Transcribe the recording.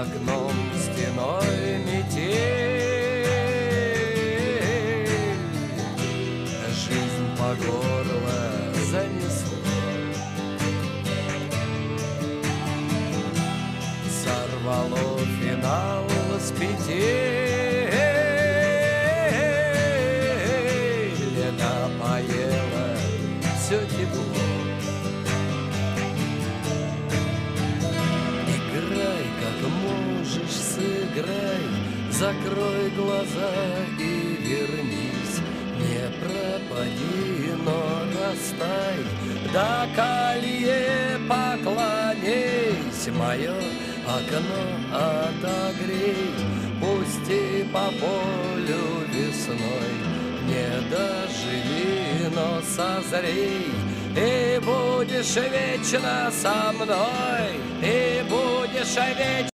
окном стеной метель. Жизнь по горло занесло, сорвало финал с петель. Напоело все тепло. Играй, как можешь, сыграй, закрой глаза и вернись. Не пропади, но растай, до колье поклонись. Мое окно отогрей, пусти по полю весной. Не доживи, но созрей, и будешь вечно со мной, и будешь вечно.